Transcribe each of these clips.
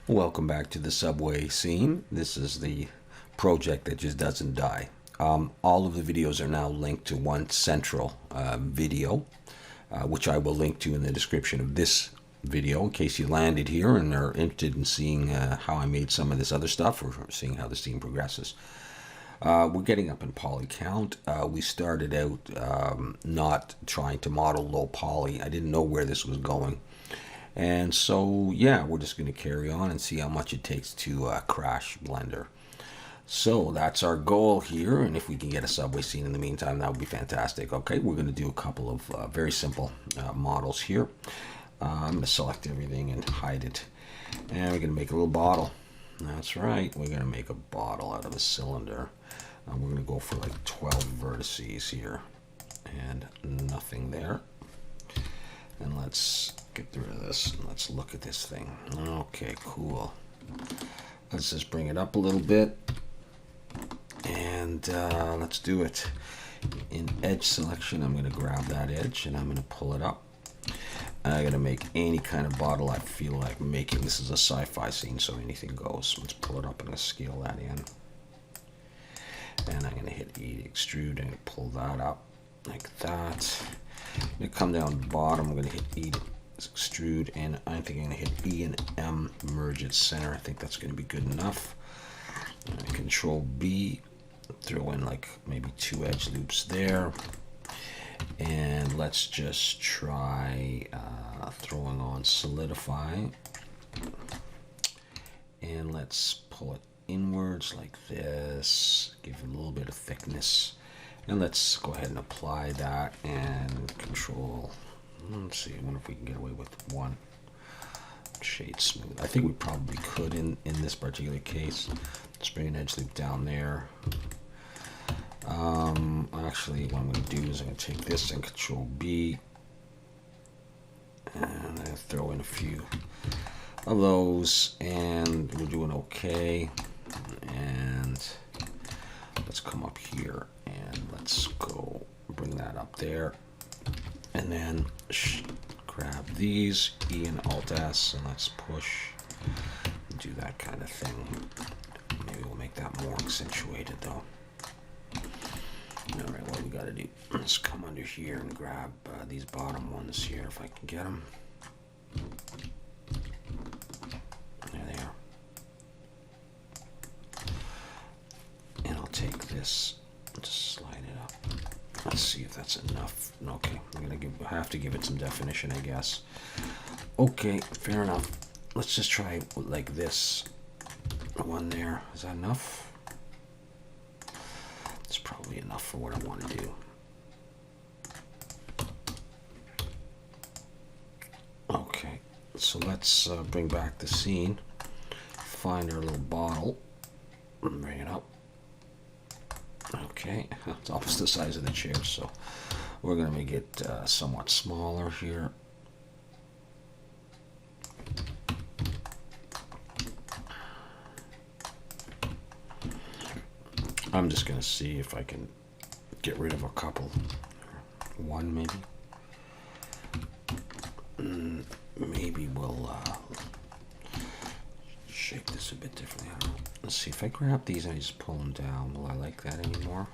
Welcome back to the subway scene. This is the project that just doesn't die. All of the videos are now linked to one central video, which I will link to in the description of this video in case you landed here and are interested in seeing how I made some of this other stuff or seeing how the scene progresses. We're getting up in poly count. We started out not trying to model low poly. I didn't know where this was going. And so, yeah, we're just going to carry on and see how much it takes to crash Blender. So that's our goal here, and if we can get a subway scene in the meantime, that would be fantastic. Okay, we're going to do a couple of very simple models here. I'm going to select everything and hide it. And we're going to make a little bottle. That's right, we're going to make a bottle out of a cylinder. We're going to go for like 12 vertices here, and nothing there. And let's get rid of this and let's look at this thing. Okay, cool. Let's just bring it up a little bit and let's do it. In edge selection, I'm going to grab that edge and I'm going to pull it up. I'm going to make any kind of bottle I feel like making. This is a sci-fi scene, so anything goes. Let's pull it up and scale that in. And I'm going to hit E to extrude and pull that up like that. I'm going to come down the bottom. I'm going to hit E to extrude, and I think I'm going to hit E and M, merge at center. I think that's going to be good enough. Control B, throw in like maybe 2 edge loops there. And let's just try throwing on solidify. And let's pull it inwards like this, give it a little bit of thickness. And let's go ahead and apply that and control. Let's see, I wonder if we can get away with 1 shade smooth. I think we probably could in this particular case. Let's bring an edge loop down there. Actually, what I'm going to do is I'm going to take this and control B. And I'm going to throw in a few of those. And we're doing okay. And let's come up here and let's go bring that up there. And then grab these, E and Alt S, and let's push and do that kind of thing. Maybe we'll make that more accentuated though. All right, what we got to do? Let's come under here and grab these bottom ones here if I can get them. There they are. And I'll take this and just slide it up. Let's see if that's enough. Okay, I'm gonna have to give it some definition, I guess. Okay, fair enough. Let's just try like this one there. Is that enough? It's probably enough for what I want to do. Okay, so let's bring back the scene. Find our little bottle and bring it up. Okay, it's almost the size of the chair, so we're going to make it somewhat smaller here. I'm just going to see if I can get rid of a couple. 1 maybe. Maybe we'll shape this a bit differently. I don't know. Let's see, if I grab these and I just pull them down, will I like that anymore?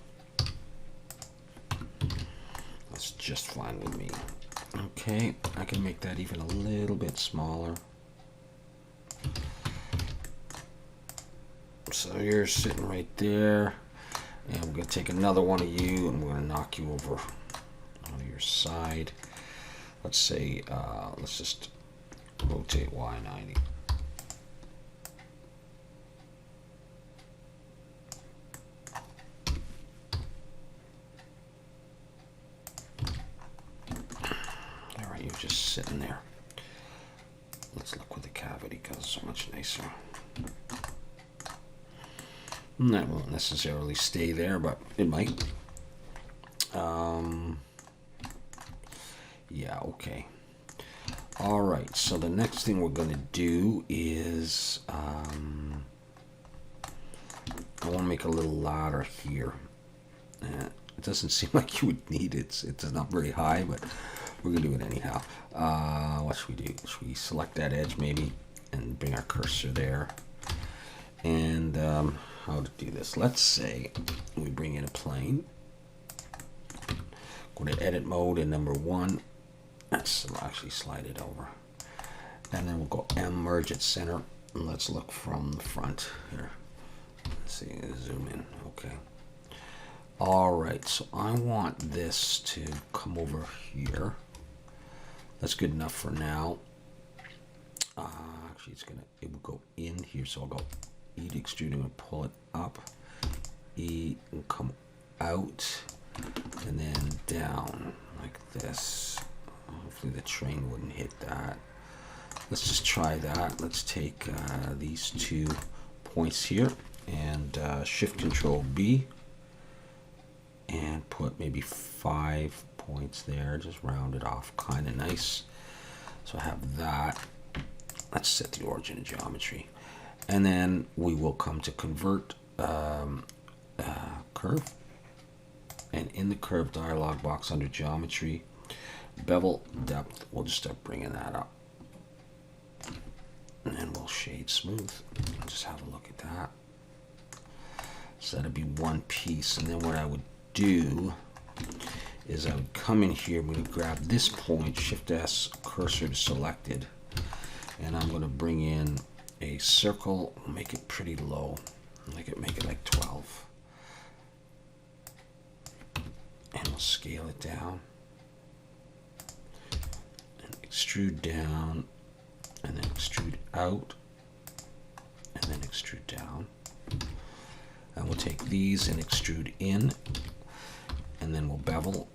That's just fine with me. Okay, I can make that even a little bit smaller. So you're sitting right there, and we're going to take another one of you and we're going to knock you over on your side. Let's say, let's just rotate Y90. You're just sitting there. Let's look with the cavity because it's so much nicer. And that won't necessarily stay there, but it might. Yeah, okay. All right, so the next thing we're going to do is I want to make a little ladder here. It doesn't seem like you would need it. It's not very high, but we're going to do it anyhow. What should we do? Should we select that edge maybe? and bring our cursor there. And how to do this? Let's say we bring in a plane. Go to edit mode and number 1. Let's actually slide it over. And then we'll go M, merge at center. And let's look from the front here. Let's see, zoom in. Okay. All right, so I want this to come over here. That's good enough for now. Actually, it will go in here, so I'll go E to extrude and pull it up. E will come out and then down like this. Hopefully the train wouldn't hit that. Let's just try that. Let's take these 2 points here and Shift Control B and put maybe 5 points there. Just round it off, kind of nice. So I have that. Let's set the origin of geometry, and then we will come to convert curve, and in the curve dialog box under geometry, bevel depth, we'll just start bringing that up, and then we'll shade smooth. Just have a look at that. So that'd be one piece, and then what I would do is I would come in here. I'm going to grab this point, Shift S, cursor to selected, and I'm going to bring in a circle, make it pretty low, make it like 12, and we'll scale it down and extrude down, and then extrude out, and then extrude down, and we'll take these and extrude in, and then we'll bevel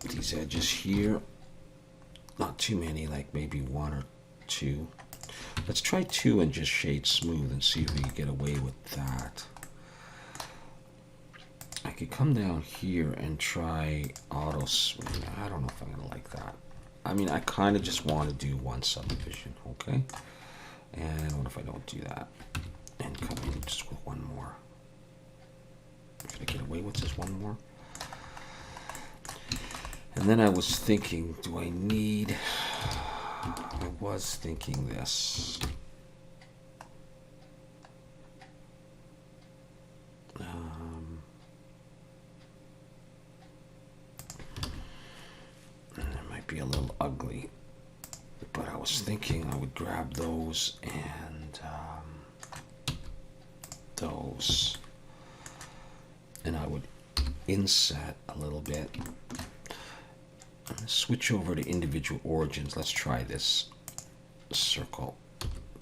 these edges here. Not too many, like maybe 1 or 2. Let's try 2 and just shade smooth and see if we can get away with that. I could come down here and try auto swing. I don't know if I'm gonna like that. I mean, I kind of just want to do one subdivision, okay? And what if I don't do that and come in just with one more? Can I get away with just one more? And then I was thinking, do I need... I was thinking this. It might be a little ugly, but I was thinking I would grab those and those, and I would inset a little bit. Switch over to individual origins. Let's try this circle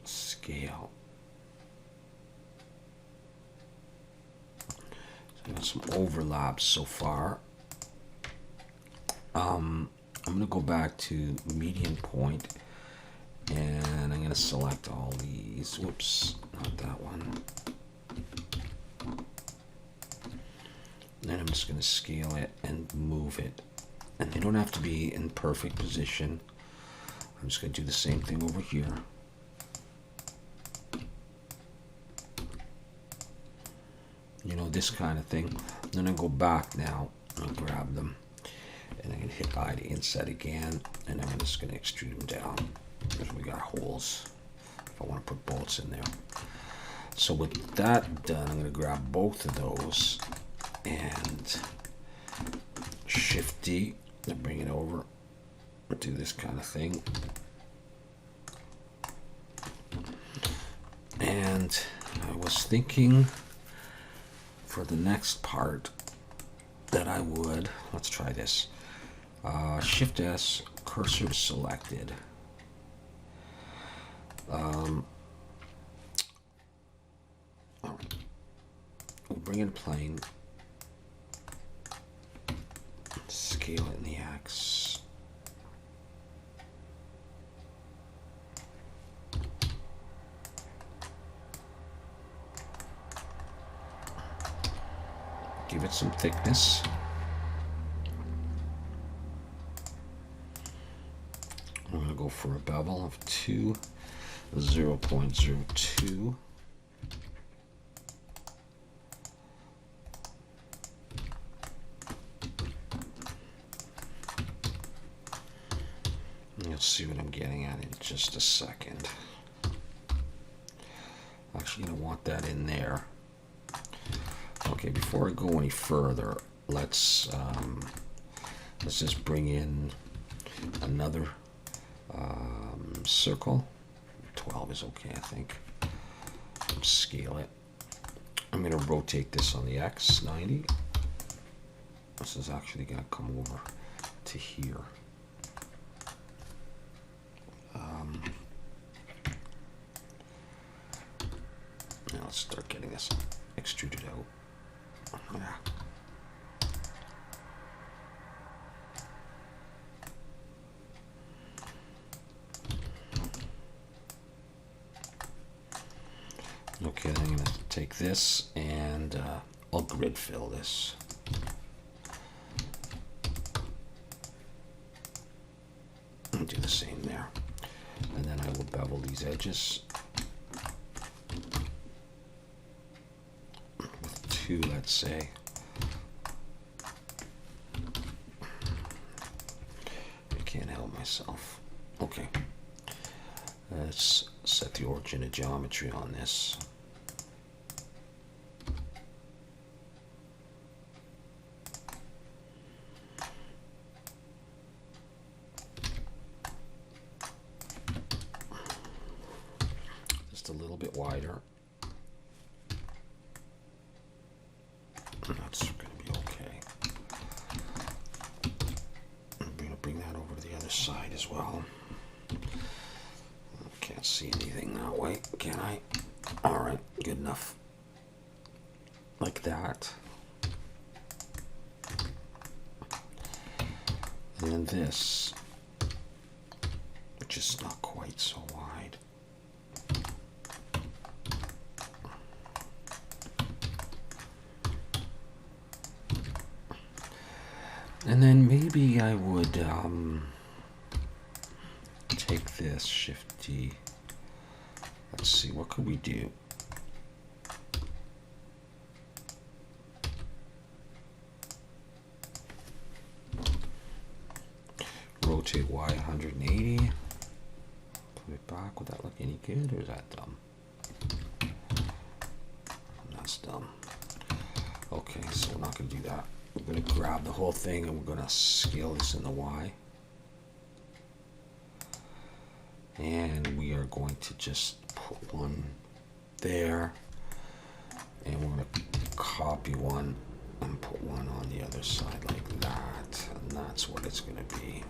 scale. So I got some overlaps so far. I'm going to go back to median point, and I'm going to select all these. Whoops, not that one. And then I'm just going to scale it and move it. And they don't have to be in perfect position. I'm just going to do the same thing over here. You know, this kind of thing. Then I go back now and grab them. And I can hit I to inset again. And I'm just going to extrude them down. Because we got holes. If I want to put bolts in there. So with that done, I'm going to grab both of those. And Shift D. And bring it over, do this kind of thing. And I was thinking for the next part that I would, let's try this. Shift S, cursor to selected. All right. We'll bring in plane. Scale it in the X. Give it some thickness. I'm going to go for a bevel of 0.02. You'll see what I'm getting at in just a second. Actually, gonna want that in there. Okay, before I go any further, let's just bring in another circle. 12 is okay, I think. Scale it. I'm going to rotate this on the X 90. This is actually going to come over to here. Now let's start getting this extruded out. Yeah. Okay, then I'm going to take this and I'll grid fill this. And do the same there. And then I will bevel these edges with 2, let's say. I can't help myself. Okay. Let's set the origin of geometry on this. Just a little bit wider. That's going to be okay. I'm going to bring that over to the other side as well. Can't see anything that way, can I? All right, good enough. Like that. And then this, which is not quite so wide. And then maybe I would take this, Shift D. Let's see, what could we do? Rotate Y 180. Put it back. Would that look any good, or is that dumb? That's dumb. Okay, so we're not going to do that. We're going to grab the whole thing and we're going to scale this in the Y. And we are going to just put one there. And we're going to copy one and put one on the other side like that. And that's what it's going to be.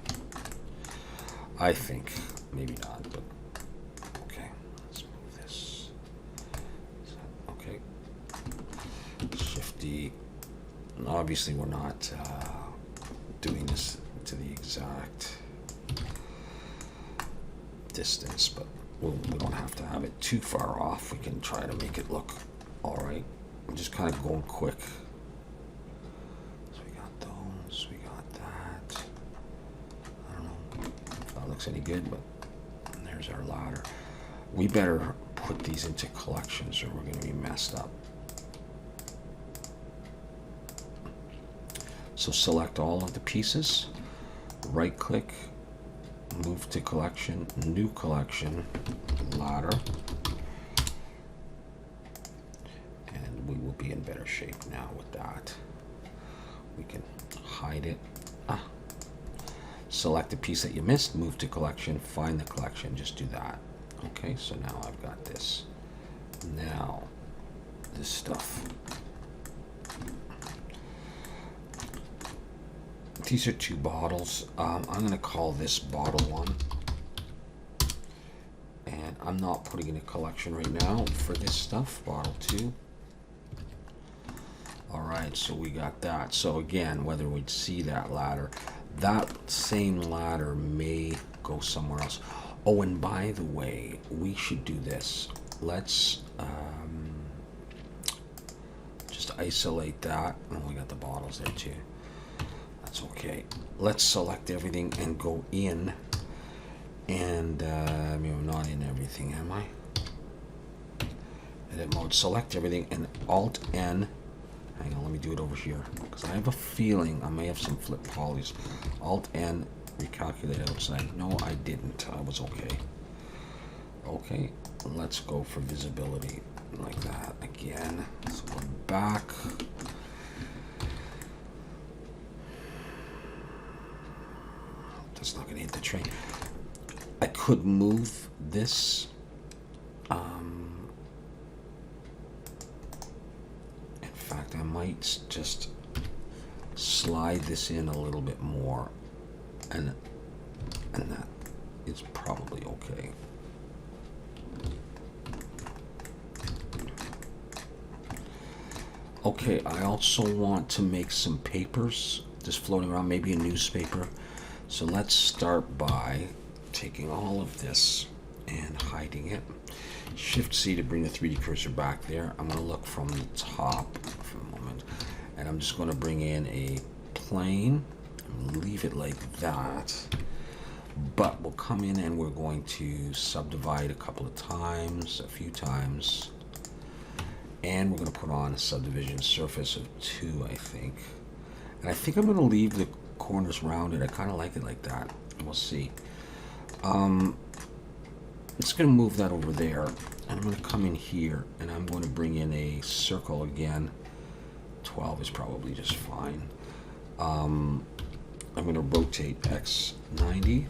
I think. Maybe not, but okay. Let's move this. Okay. Shift D. And obviously we're not doing this to the exact distance, but we don't have to have it too far off. We can try to make it look all right. I'm just kind of going quick. So we got those, we got that. I don't know if that looks any good, but there's our ladder. We better put these into collections or we're going to be messed up. So select all of the pieces, right click, move to collection, new collection, ladder, and we will be in better shape now with that. We can hide it. Select the piece that you missed, move to collection, find the collection, just do that. Okay, so now I've got this. Now, this stuff. These are 2 bottles. I'm going to call this bottle 1. And I'm not putting in a collection right now for this stuff. Bottle 2. Alright, so we got that. So again, whether we'd see that ladder, that same ladder may go somewhere else. Oh, and by the way, we should do this. Let's just isolate that. Oh, we got the bottles there too. That's okay. Let's select everything and go in. And I'm not in everything, am I? Edit mode. Select everything and Alt N. Hang on, let me do it over here because I have a feeling I may have some flip polys. Alt N. Recalculate outside. No, I didn't. I was okay. Okay, let's go for visibility. like that again. So we're back. That's not going to hit the train. I could move this. In fact, I might just slide this in a little bit more, and that is probably okay. Okay, I also want to make some papers just floating around, maybe a newspaper. So let's start by taking all of this and hiding it. Shift C to bring the 3D cursor back there. I'm going to look from the top for a moment, and I'm just going to bring in a plane and leave it like that. But we'll come in and we're going to subdivide a couple of times, a few times. And we're going to put on a subdivision surface of 2, I think. And I think I'm going to leave the corners rounded. I kind of like it like that. We'll see. I'm just going to move that over there. And I'm going to come in here. And I'm going to bring in a circle again. 12 is probably just fine. I'm going to rotate X 90.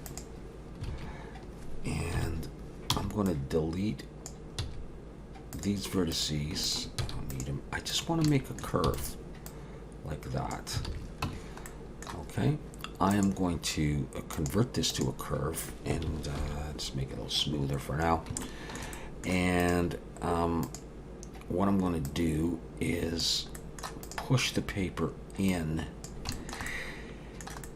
And I'm going to delete these vertices. I don't need them. I just want to make a curve like that. Okay, I am going to convert this to a curve and just make it a little smoother for now. And what I'm going to do is push the paper in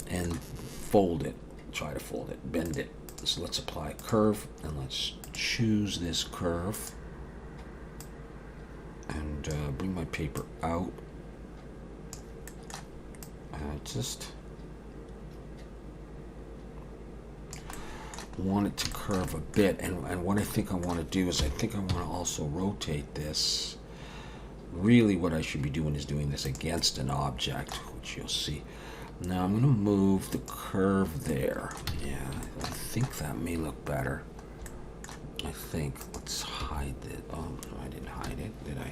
and fold it. Try to fold it, bend it. So let's apply a curve, and let's choose this curve. And bring my paper out. I just want it to curve a bit. And what I think I want to do is I think I want to also rotate this. Really what I should be doing is doing this against an object, which you'll see. Now I'm going to move the curve there. Yeah, I think that may look better. I think. Let's hide it. Oh, no, I didn't hide it, did I?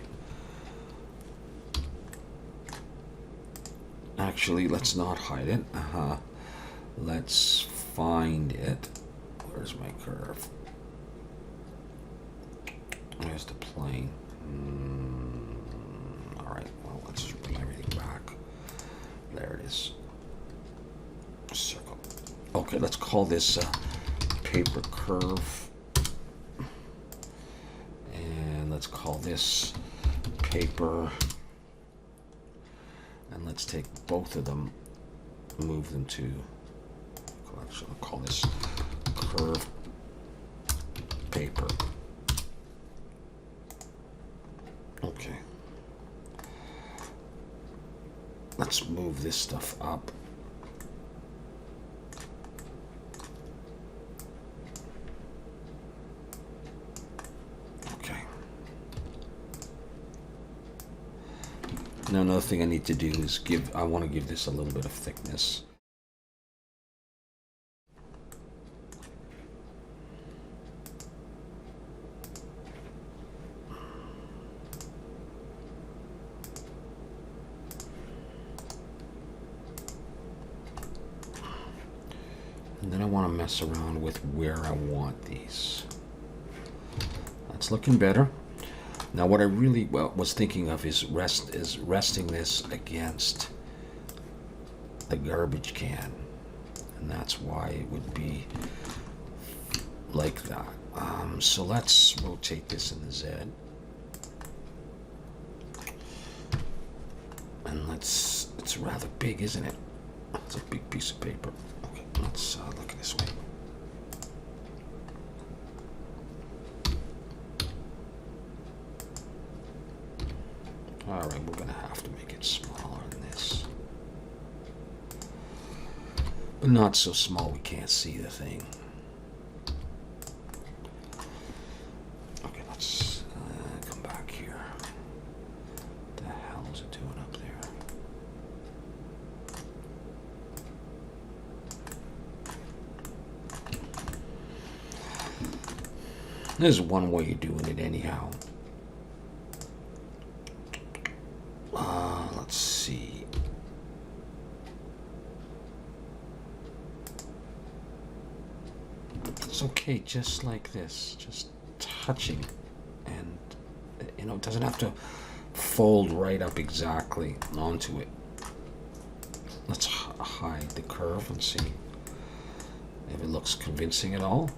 Actually, let's not hide it. Let's find it. Where's my curve? There's the plane. All right, well, let's just bring everything back. There it is. Circle. Okay, let's call this paper curve. And let's call this paper. And let's take both of them, move them to, actually I'll call this curve paper. Okay. Let's move this stuff up. Okay. Now another thing I need to do is I want to give this a little bit of thickness. And then I want to mess around with where I want these. That's looking better. Now what I really was thinking of is resting this against the garbage can. And that's why it would be like that. So let's rotate this in the Z. And it's rather big, isn't it? It's a big piece of paper. Okay, let's look at this way. All right, we're gonna have to make it smaller than this. But not so small we can't see the thing. Okay, let's come back here. What the hell is it doing up there? There's one way of doing it anyhow. see. It's okay, just like this, just touching, and you know, it doesn't have to fold right up exactly onto it. Let's hide the curve and see if it looks convincing at all.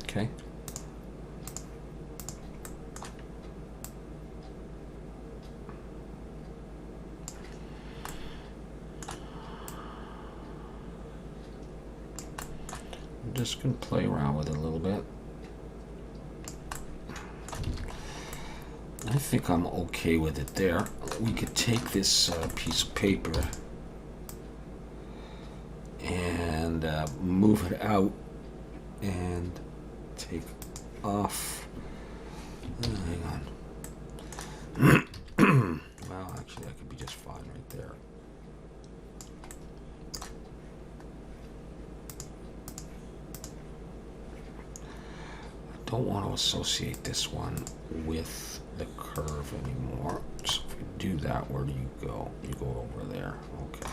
Okay. I'm just going to play around with it a little bit. I think I'm okay with it there. We could take this piece of paper and move it out and take off. Hang on. Well, actually, that could be just fine right there. I don't want to associate this one with the curve anymore. So if you do that, where do you go? You go over there. Okay.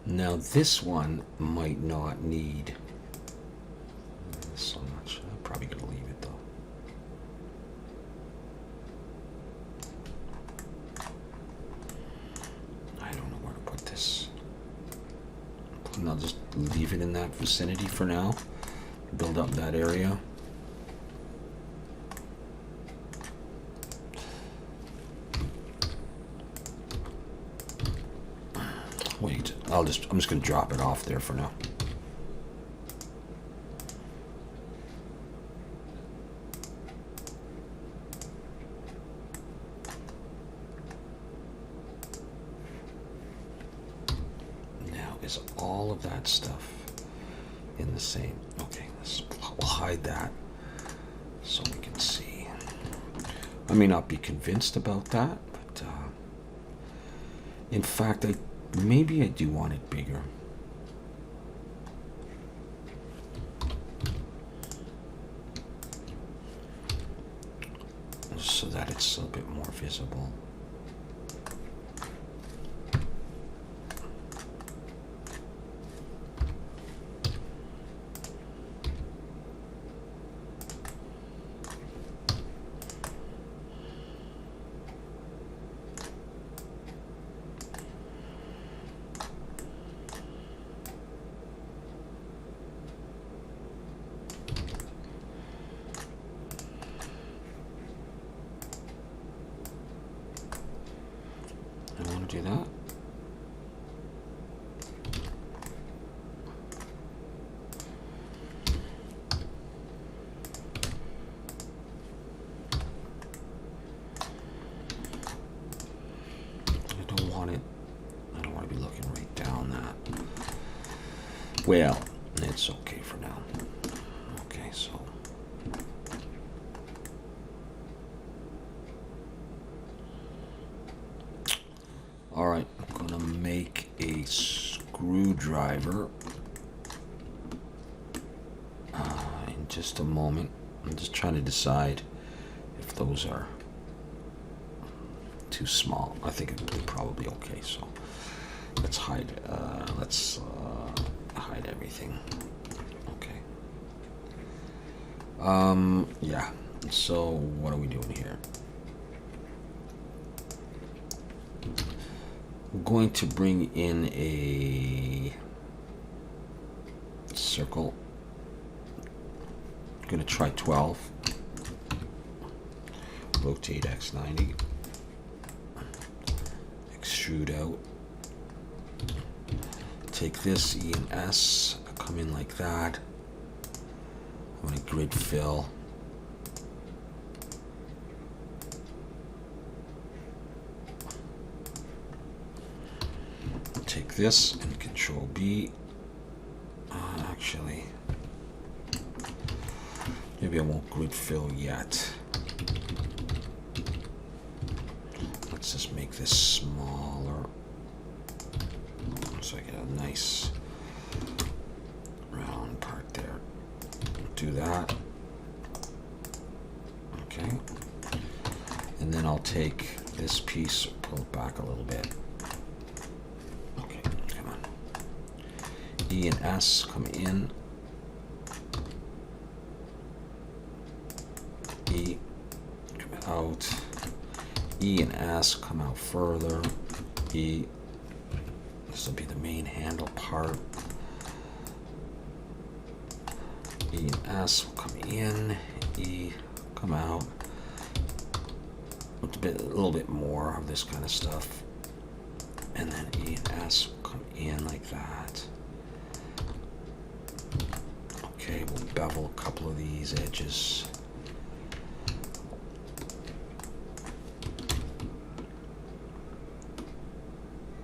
Now this one might not need so much. I'm probably going to leave it though. I don't know where to put this. And I'll just leave it in that vicinity for now. Build up that area. Wait, I'm just going to drop it off there for now. Now, is all of that stuff in the same? Okay, we'll hide that so we can see. I may not be convinced about that, but in fact, maybe I do want it bigger. So that it's a bit more visible. I want to do that. I don't want to be looking right down that. Well, it's okay for now. Okay, so. All right, I'm gonna make a screwdriver in just a moment. I'm just trying to decide if those are too small. I think they're probably okay. So let's hide. Hide everything. Okay. Yeah. So what are we doing here? I'm going to bring in a circle. I'm going to try 12. Rotate X90. Extrude out. Take this E and S, come in like that. I'm going to grid fill. Take this and Control B. Actually, Maybe I won't grid fill yet. Let's just make this smaller so I get a nice round part there. Do that. Okay. And then I'll take this piece, pull it back a little bit. Okay, come on. E and S come in. E come out. E and S come out further. E, this will be the main handle part. E and S will come in. E come out. A little bit more of this kind of stuff, and then E and S will come in like that. Okay, we'll bevel a couple of these edges.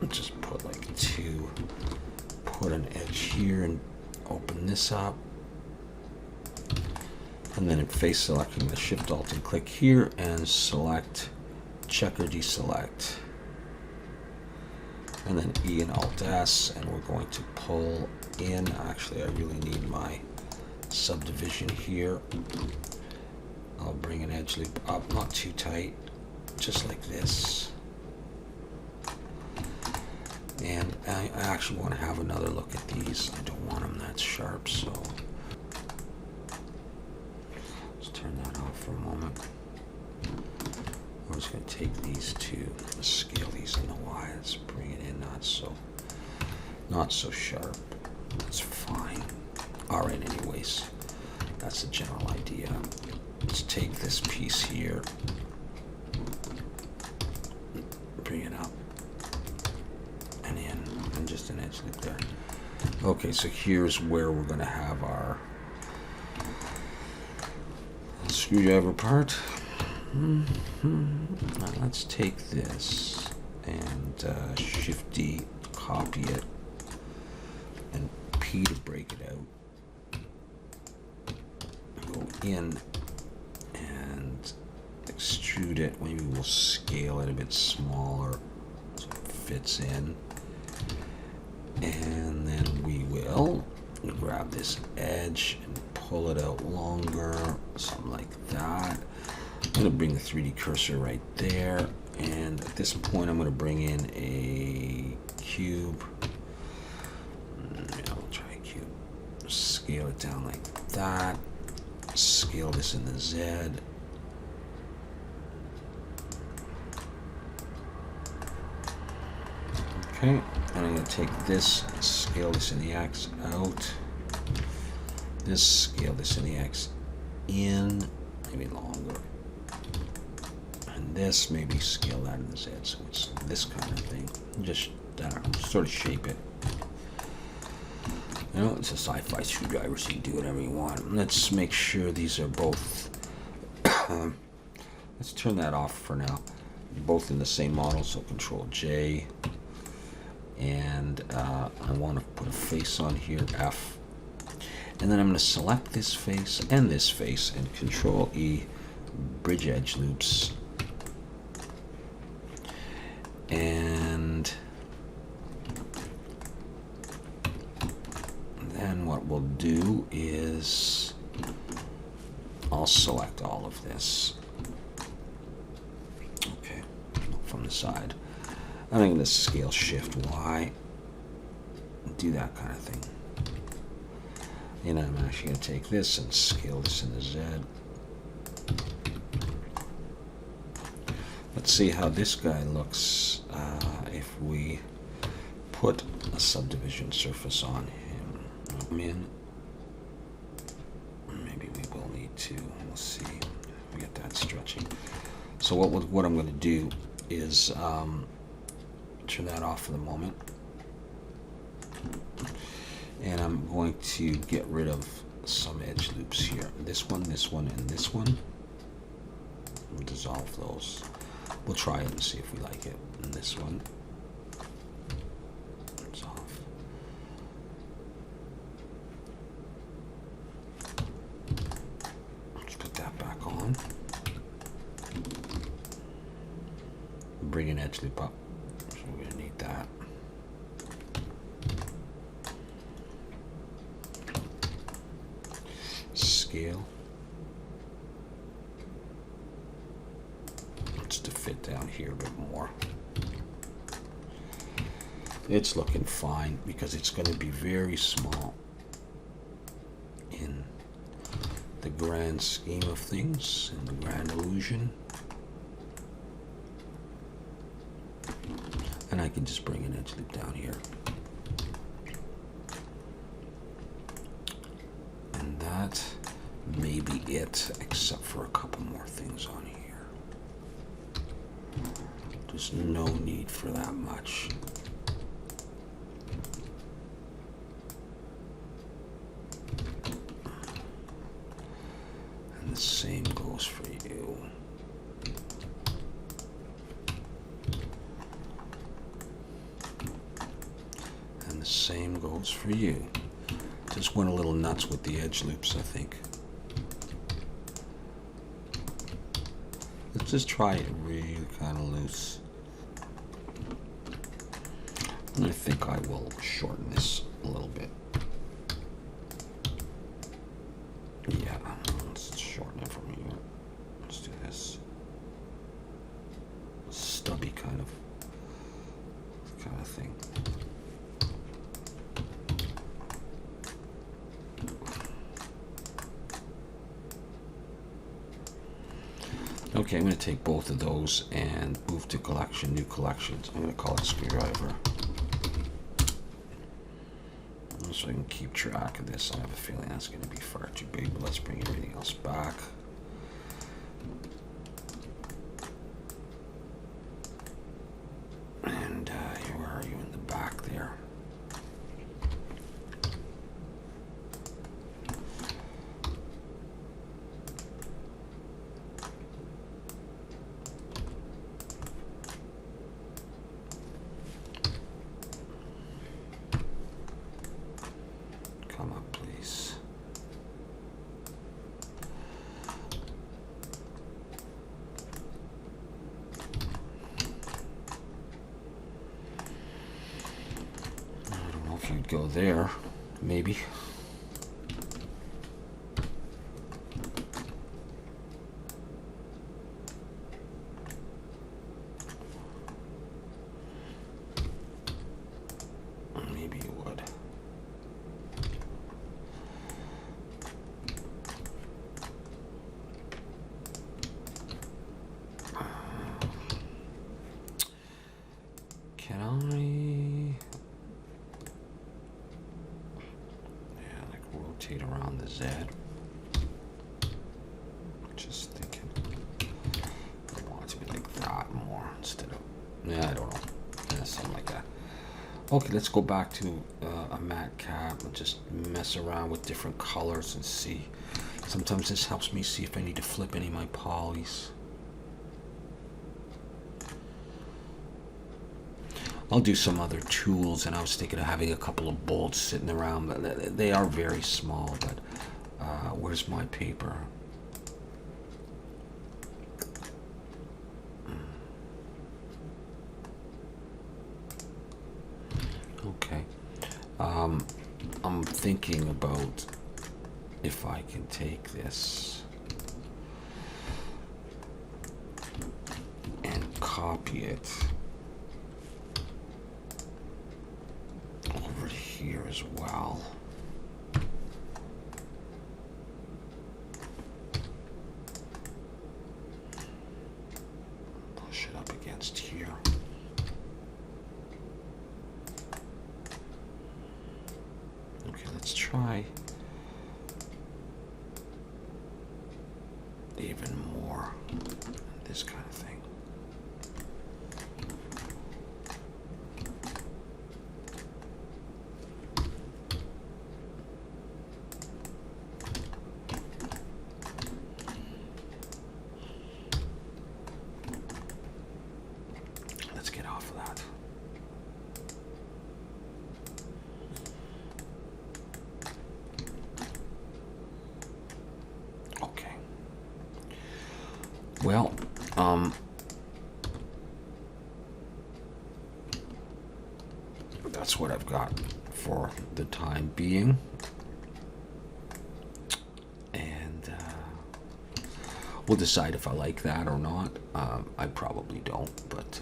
Just put like two, put an edge here and open this up. And then in face selecting, the Shift Alt and click here and select checker deselect. And then E and Alt S, and we're going to pull in. Actually, I really need my subdivision here. I'll bring an edge loop up, not too tight, just like this. And I actually want to have another look at these. I don't want them that sharp, so turn that off for a moment. We're just going to take these two, scale these in the Y. Let's bring it in not so sharp. That's fine. All right, anyways, that's the general idea. Let's take this piece here, bring it up and in, and just an edge loop there. Okay, so here's where we're going to have our screwdriver part. Now let's take this and Shift D, copy it, and P to break it out. Go in and extrude it. Maybe we'll scale it a bit smaller so it fits in. And then we will grab this edge and pull it out longer, something like that. I'm going to bring the 3D cursor right there, and at this point I'm going to bring in a cube. We'll try a cube. Scale it down like that. Scale this in the Z. Okay, and I'm going to take this, scale this in the X out. This, scale this in the X in, maybe longer. And this, maybe scale that in the Z, so it's this kind of thing. Just sort of shape it. You know, it's a sci-fi screwdriver, so you can do whatever you want. Let's make sure these are both, let's turn that off for now. Both in the same model, so Control J. And I want to put a face on here, F. And then I'm going to select this face and Control E, bridge edge loops. And then what we'll do is I'll select all of this. Okay, from the side. I'm going to scale Shift Y, do that kind of thing. And I'm actually going to take this and scale this in the Z. Let's see how this guy looks if we put a subdivision surface on him. Maybe we will need to. We'll see. We get that stretching. So what I'm going to do is turn that off for the moment. And I'm going to get rid of some edge loops here. This one, and this one. We'll dissolve those. We'll try it and see if we like it. And this one. It's off. bring an edge loop up. So we're gonna need that. Scale. It's to fit down here a bit more. It's looking fine because it's going to be very small in the grand scheme of things, in the grand illusion. And I can just bring an edge loop down here. And that may be it, except for a couple more things on here. There's no need for that much. And the same goes for you. And the same goes for you. Just went a little nuts with the edge loops, I think. Let's just try it really kind of loose. And I think I will shorten this a little bit. Yeah, let's shorten it from here. Let's do this. Stubby kind of thing. Okay, I'm going to take both of those and move to collection, new collections. I'm going to call it screwdriver. So I can keep track of this. I have a feeling that's going to be far too big, but let's bring everything else back. And where are you in the back there? You'd go there, maybe. Maybe you would. Can I? Rotate around the Z. Just thinking. I want it to be like that more instead of. Yeah, I don't know. Yeah, something like that. Okay, let's go back to a matte cap and just mess around with different colors and see. Sometimes this helps me see if I need to flip any of my polys. I'll do some other tools, and I was thinking of having a couple of bolts sitting around, but they are very small. But where's my paper? Okay. I'm thinking about if I can take this and copy it over here as well. Push it up against here. Okay, let's try even more this kind of thing. Let's get off of that. Okay. Well, that's what I've got for the time being. And we'll decide if I like that or not. I probably don't, but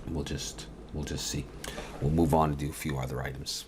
we'll just see. We'll move on to do a few other items.